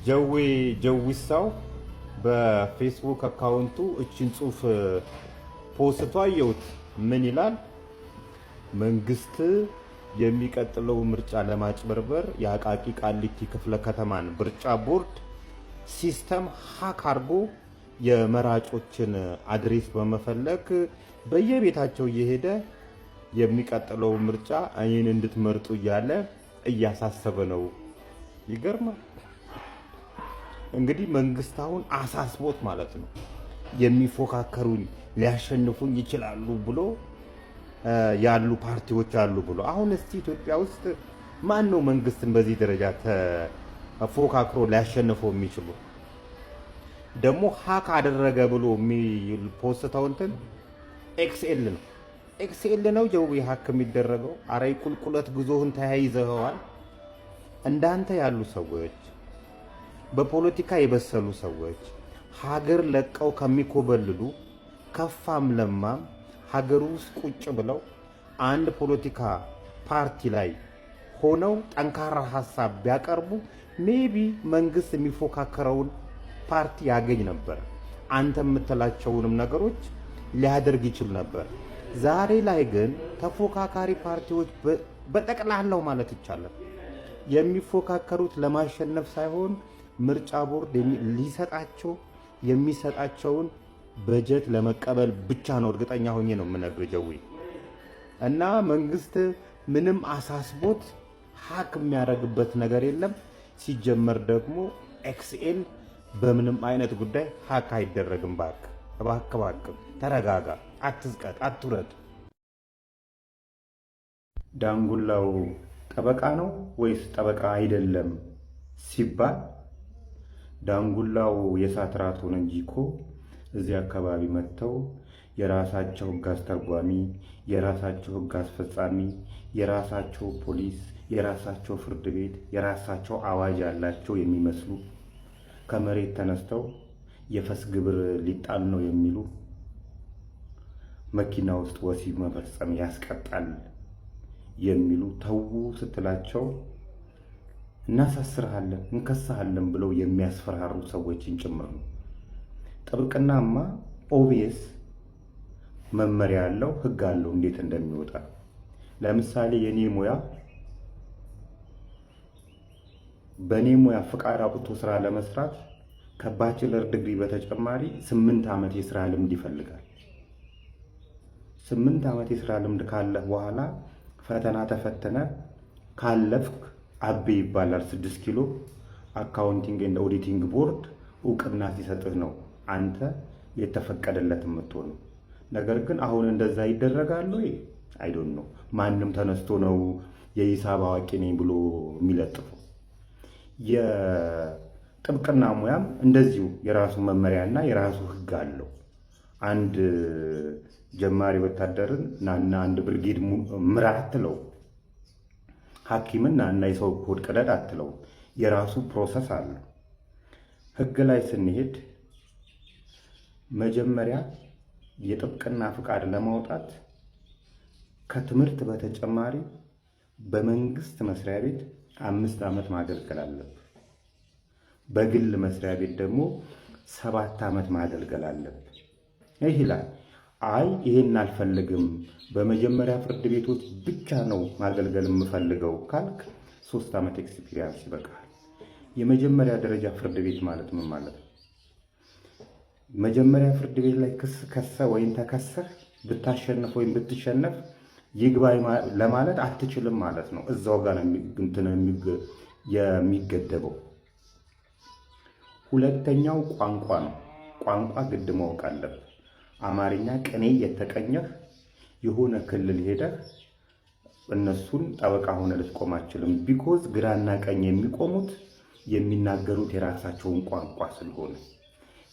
ጀዌ ጀዊሳው በፌስቡክ አካውንቱ እችን ጽሁፍ ፖስቷ አየሁት። ምን ይላል? መንግስት የሚቀጥለው ምርጫ ለማጭበርበር የአቃቂ ቃሊቲ ክፍለ ከተማን ምርጫ ቦርድ ሲስተም ሃክ አድርጎ የመራጮችን አድሬስ በመፈለግ በየቤታቸው እየሄደ የሚቀጥለው ምርጫ እኔን እንድትመርጡ እያለ እያሳሰበ ነው። ይገርማል። እንግዲህ መንግስት አሁን አሳስቦት ማለት ነው የሚፎካከሩኝ ሊያሸንፉኝ ይችላሉ ብሎ ያሉ ፓርቲዎች አሉ ብሎ። አሁን እስቲ ኢትዮጵያ ውስጥ ማን ነው መንግስትን በዚህ ደረጃ ተፎካክሮ ሊያሸንፈው የሚችሉ? ደግሞ ሃክ አደረገ ብሎ የሚፖስተው እንትን ኤክስኤል ነው። ኤክስኤል ነው ጀዊ ሃክ የሚደረገው። አረ ቁልቁለት ጉዞህን ተያይዘኸዋል። እንዳንተ ያሉ ሰዎች በፖለቲካ የበሰሉ ሰዎች ሀገር ለቀው ከሚኮበልሉ ከፋም ለማም ሀገር ውስጥ ቁጭ ብለው አንድ ፖለቲካ ፓርቲ ላይ ሆነው ጠንካራ ሀሳብ ቢያቀርቡ ሜቢ መንግስት የሚፎካከረውን ፓርቲ ያገኝ ነበር። አንተ የምትላቸውንም ነገሮች ሊያደርግ ይችል ነበር። ዛሬ ላይ ግን ተፎካካሪ ፓርቲዎች በጠቅላላው ማለት ይቻላል የሚፎካከሩት ለማሸነፍ ሳይሆን ምርጫ ቦርድ ሊሰጣቸው የሚሰጣቸውን በጀት ለመቀበል ብቻ ነው። እርግጠኛ ሆኜ ነው የምነግርህ ጀዊ። እና መንግስት ምንም አሳስቦት ሃክ የሚያደርግበት ነገር የለም። ሲጀመር ደግሞ ኤክስኤል በምንም አይነት ጉዳይ ሃክ አይደረግም። እባክህ ተረጋጋ፣ አትዝቀጥ፣ አትውረድ። ዳንጉላው ጠበቃ ነው ወይስ ጠበቃ አይደለም ሲባል ዳንጉላው የእሳት ራት ሆነ እንጂ እኮ እዚህ አካባቢ መጥተው የራሳቸው ህግ አስተርጓሚ፣ የራሳቸው ህግ አስፈጻሚ፣ የራሳቸው ፖሊስ፣ የራሳቸው ፍርድ ቤት፣ የራሳቸው አዋጅ ያላቸው የሚመስሉ ከመሬት ተነስተው የፈስ ግብር ሊጣል ነው የሚሉ መኪና ውስጥ ወሲብ መፈጸም ያስቀጣል የሚሉ ተው ስትላቸው እናሳስርሃለን እንከሳሃለን ብለው የሚያስፈራሩ ሰዎችን ጭምር ነው። ጥብቅናማ ኦቢኤስ መመሪያ ያለው ህግ አለው እንዴት እንደሚወጣ። ለምሳሌ በኔ ሙያ ፍቃድ አውጥቶ ስራ ለመስራት ከባችለር ዲግሪ በተጨማሪ 8 ዓመት የስራ ልምድ ይፈልጋል። 8 ዓመት የስራ ልምድ ካለ በኋላ ፈተና ተፈተነ ካለፍክ አቤ ይባላል 6 ኪሎ አካውንቲንግ ኤንድ ኦዲቲንግ ቦርድ እውቅና ሲሰጥህ ነው አንተ የተፈቀደለት የምትሆነው። ነገር ግን አሁን እንደዛ ይደረጋል ወይ? አይ ዶንት ኖ። ማንም ተነስቶ ነው የሂሳብ አዋቂ ነኝ ብሎ የሚለጥፈው። የጥብቅና ሙያም እንደዚሁ የራሱ መመሪያና የራሱ ህግ አለው። አንድ ጀማሪ ወታደርን ናና አንድ ብርጌድ ምራ አትለው። ሐኪምን ናና የሰው ሆድ ቅደድ አትለው። የራሱ ፕሮሰስ አለው። ህግ ላይ ስንሄድ መጀመሪያ የጥብቅና ፍቃድ ለማውጣት ከትምህርት በተጨማሪ በመንግስት መስሪያ ቤት 5 ዓመት ማገልገል አለብህ። በግል መስሪያ ቤት ደግሞ 7 ዓመት ማገልገል አለብህ። ይህ ይላል። አይ ይሄን አልፈልግም፣ በመጀመሪያ ፍርድ ቤቶች ብቻ ነው ማገልገል የምፈልገው ካልክ 3 ዓመት ኤክስፒሪየንስ ይበቃል። የመጀመሪያ ደረጃ ፍርድ ቤት ማለት ምን ማለት ነው? መጀመሪያ ፍርድ ቤት ላይ ክስ ከሰ ወይም ተከሰህ ብታሸንፍ ወይም ብትሸነፍ ይግባኝ ለማለት አትችልም ማለት ነው። እዛው ጋር ነው የሚገደበው። ሁለተኛው ቋንቋ ነው። ቋንቋ ግድ ማወቅ አለብህ። አማርኛ ቅኔ የተቀኘህ የሆነ ክልል ሄደህ እነሱን ጠበቃ ሆነ ልትቆም አትችልም። ቢኮዝ ግራና ቀኝ የሚቆሙት የሚናገሩት የራሳቸውን ቋንቋ ስለሆነ።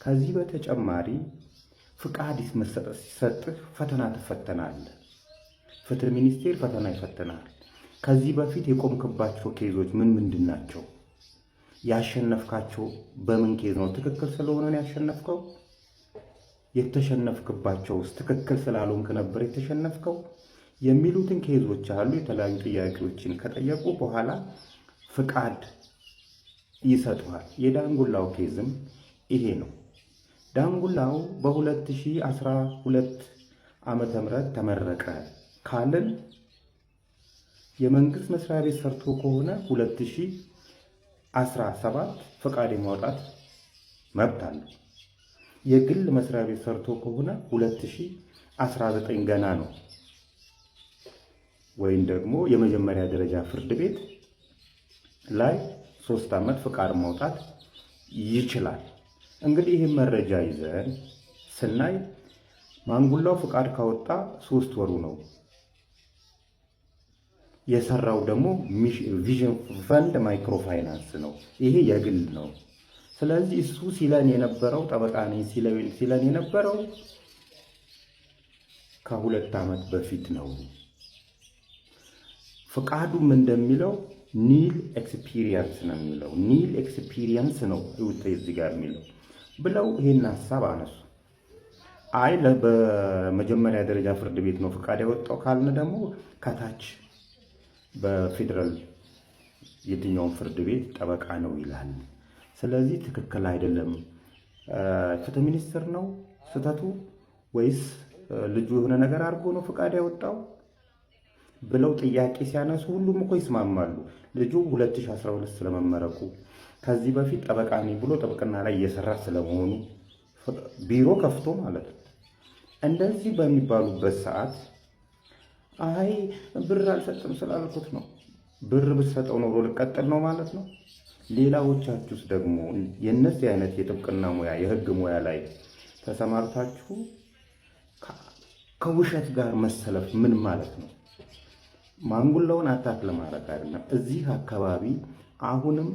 ከዚህ በተጨማሪ ፍቃድ ሲሰጥህ ፈተና ትፈተናለህ። ፍትህ ሚኒስቴር ፈተና ይፈተናል። ከዚህ በፊት የቆምክባቸው ኬዞች ምንድን ናቸው? ያሸነፍካቸው በምን ኬዝ ነው? ትክክል ስለሆነ ነው ያሸነፍከው? የተሸነፍክባቸውስ ትክክል ስላልሆንክ ነበር የተሸነፍከው? የሚሉትን ኬዞች አሉ። የተለያዩ ጥያቄዎችን ከጠየቁ በኋላ ፍቃድ ይሰጡሃል። የዳንጉላው ኬዝም ይሄ ነው። ዳንጉላው በ2012 ዓመተ ምህረት ተመረቀ ካልን የመንግስት መስሪያ ቤት ሰርቶ ከሆነ 2017 ፈቃድ የማውጣት መብት አለው። የግል መስሪያ ቤት ሰርቶ ከሆነ 2019 ገና ነው። ወይም ደግሞ የመጀመሪያ ደረጃ ፍርድ ቤት ላይ 3 ዓመት ፈቃድ ማውጣት ይችላል። እንግዲህ ይህን መረጃ ይዘን ስናይ ማንጉላው ፈቃድ ካወጣ 3 ወሩ ነው። የሰራው ደግሞ ቪዥን ፈንድ ማይክሮ ፋይናንስ ነው። ይሄ የግል ነው። ስለዚህ እሱ ሲለን የነበረው ጠበቃ ነኝ ሲለን የነበረው ከ2 ዓመት በፊት ነው። ፈቃዱም እንደሚለው ኒል ኤክስፒሪየንስ ነው የሚለው። ኒል ኤክስፒሪየንስ ነው እዚህ ጋር የሚለው ብለው ይሄን ሐሳብ አነሱ። አይ በመጀመሪያ ደረጃ ፍርድ ቤት ነው ፈቃድ ያወጣው ካልን ደግሞ ከታች በፌደራል የትኛውን ፍርድ ቤት ጠበቃ ነው ይላል። ስለዚህ ትክክል አይደለም። ፍትህ ሚኒስትር ነው ስተቱ ወይስ ልጁ የሆነ ነገር አድርጎ ነው ፈቃድ ያወጣው ብለው ጥያቄ ሲያነሱ ሁሉም እኮ ይስማማሉ። ልጁ 2012 ስለመመረቁ ከዚህ በፊት ጠበቃ ነኝ ብሎ ጥብቅና ላይ እየሰራ ስለመሆኑ ቢሮ ከፍቶ ማለት ነው። እንደዚህ በሚባሉበት ሰዓት አይ ብር አልሰጥም ስላልኩት ነው። ብር ብትሰጠው ነው ልቀጥል ነው ማለት ነው። ሌላዎቻችሁስ ደግሞ የነዚህ አይነት የጥብቅና ሙያ የህግ ሙያ ላይ ተሰማርታችሁ ከውሸት ጋር መሰለፍ ምን ማለት ነው? ማንጉላውን አታክ ለማድረግ አይደለም። እዚህ አካባቢ አሁንም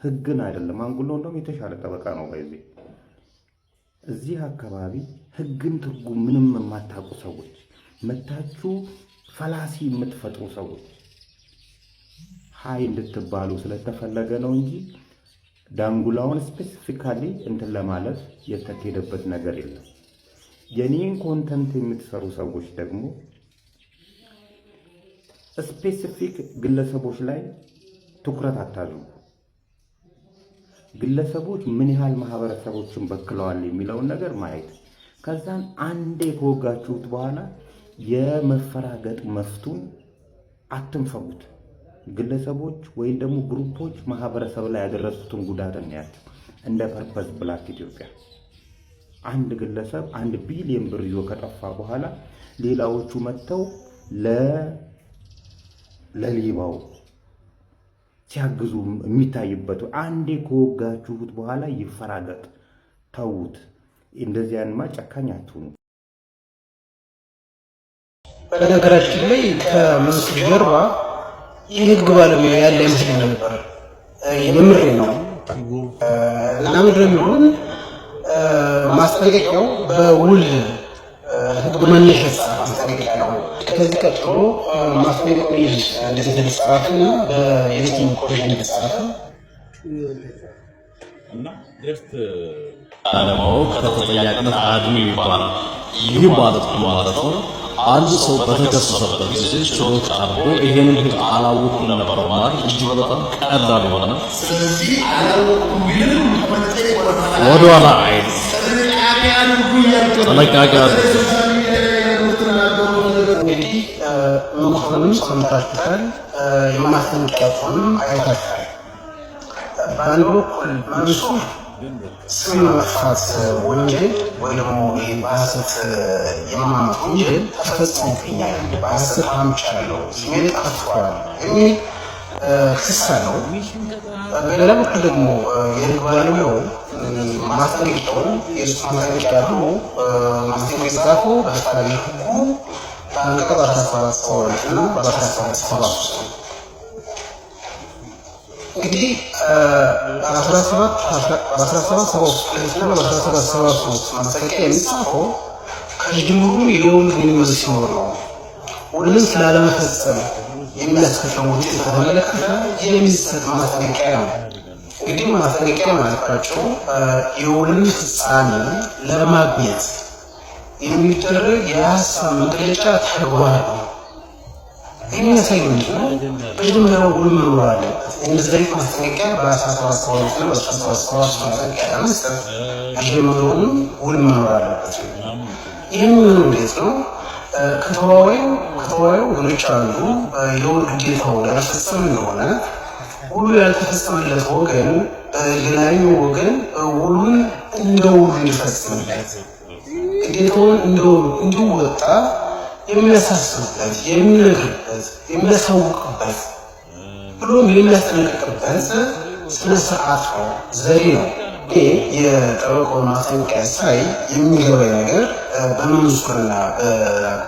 ህግን አይደለም። ማንጉላው እንደውም የተሻለ ጠበቃ ነው። በዚህ እዚህ አካባቢ ህግን ትርጉም ምንም የማታውቁ ሰዎች መታችሁ ፈላሲ የምትፈጥሩ ሰዎች ሃይ እንድትባሉ ስለተፈለገ ነው እንጂ ዳንጉላውን ስፔሲፊካሊ እንትን ለማለት የተካሄደበት ነገር የለም። የኔን ኮንተንት የምትሰሩ ሰዎች ደግሞ ስፔሲፊክ ግለሰቦች ላይ ትኩረት አታድርጉ። ግለሰቦች ምን ያህል ማህበረሰቦችን በክለዋል የሚለውን ነገር ማየት፣ ከዛን አንዴ ከወጋችሁት በኋላ የመፈራገጥ መፍቱን አትንፈጉት። ግለሰቦች ወይም ደግሞ ግሩፖች ማህበረሰብ ላይ ያደረሱትን ጉዳት እናያቸው። እንደ ፐርፐስ ብላክ ኢትዮጵያ አንድ ግለሰብ 1 ቢሊዮን ብር ይዞ ከጠፋ በኋላ ሌላዎቹ መጥተው ለሌባው ሲያግዙ የሚታይበት አንዴ ከወጋችሁት በኋላ ይፈራገጥ። ተዉት። እንደዚያንማ ጨካኝ አትሁኑ። በነገራችን ላይ ከመንግስት ጀርባ የህግ ባለሙያ ያለ ይመስል ነበር። የምሬ ነው። እና ምንድን ነው የሚሆን ማስጠንቀቂያው በውል ህግ መነሻ ማስጠንቀቂያ ነው። ከዚህ ቀጥሎ ማስጠንቀቂያ እንደዚህ ተጻፈና በኤዲቲንግ ኮድ ተጻፈ እና ጀስት አለማወቅ ከተጠያቂነት አድኑ ይባላል። ይህ ማለት ነው አንድ ሰው በተከሰሰበት ጊዜ ችሎት ቀርቦ ይሄንን ህግ አላወኩም ነበር ማለት እጅግ በጣም ቀላል የሆነ ስለዚህ አላወኩም ቢልም ወደኋላ አይል ጥንቃቄ አድርጉ። እንግዲህ መኮንን ሰምታችኋል፣ የማስጠንቀቂያውን አይታችኋል። በአንድ በኩል እሱ ስም ማጥፋት ወንጀል ወይ ደግሞ በሐሰት የማማት ወንጀል ተፈጽሞብኛል፣ በሐሰት አምቻለሁ፣ ስሜን ጠፍቷል የሚል ክስ አለው። በሌላ በኩል ደግሞ የህግ ባለሙያው ማስጠንቀቂያውን የእሱ ማስጠንቀቂያ ደግሞ ማስጠንቀቂያ የጻፈው በአቃቤ ህጉ በአንቀጽ 17 እና በ1773 ነው። እንግዲህ በ1773 ማስጠንቀቂያ የሚጻፈው ከጅምሩ የውል ግንኙነት ሲኖር ነው። ውልን ስላለመፈጸም የሚያስከትለው ውጤት ከተመለከተ የሚሰጥ ማስጠንቀቂያ ነው። እንግዲህ ማስጠንቀቂያ ማለታቸው የውልን ፍጻሜ ለማግኘት የሚደረግ የሀሳብ መግለጫ ተግባር ነው። የሚያሳየው መጀመሪያው ውል መኖር አለበት። እንደዚህ አይነት ማስጠንቀቂያ በ17 ነው በ17 ማስጠንቀቂያ መስጠት የጀመረውን ውል መኖር አለበት። ይህም እንዴት ነው? ከተዋዩ ወገኖች አሉ የውል ግዴታውን ያልፈጸመ እንደሆነ ውሉ ያልተፈጸመለት ወገን ሌላኛው ወገን ውሉን እንደ ውሉ እንዲፈጽምለት ግዴታውን እንደ ውሉ እንዲወጣ የሚያሳስብበት፣ የሚነግርበት፣ የሚያሳውቅበት ብሎም የሚያስጠነቅቅበት ስነ ስርዓት ነው፣ ዘዴ ነው። ይህ የጠበቃው ማስጠንቀቂያ ሳይ የሚገባኝ ነገር በመንሱርና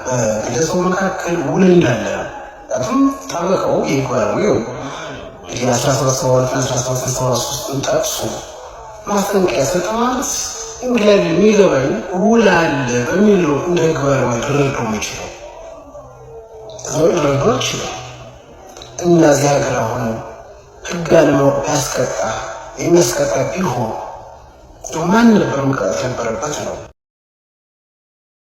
በግለሰቡ መካከል ውል እንዳለ ነው። ምክንያቱም ጠበቃው ይባላል የ1773 ጠቅሶ ማስጠንቀቂያ ሰጠ ማለት እንግዲህ የሚገባኝ ውል አለ በሚለው እንደ ግባር ልረዳው የሚችለው ልረዳው ይችላል። እነዚህ ሀገር አሁን ህግ አለማወቅ ቢያስቀጣ የሚያስቀጣ ቢሆን ማን ነበር መቅጣት ነበረበት ነው።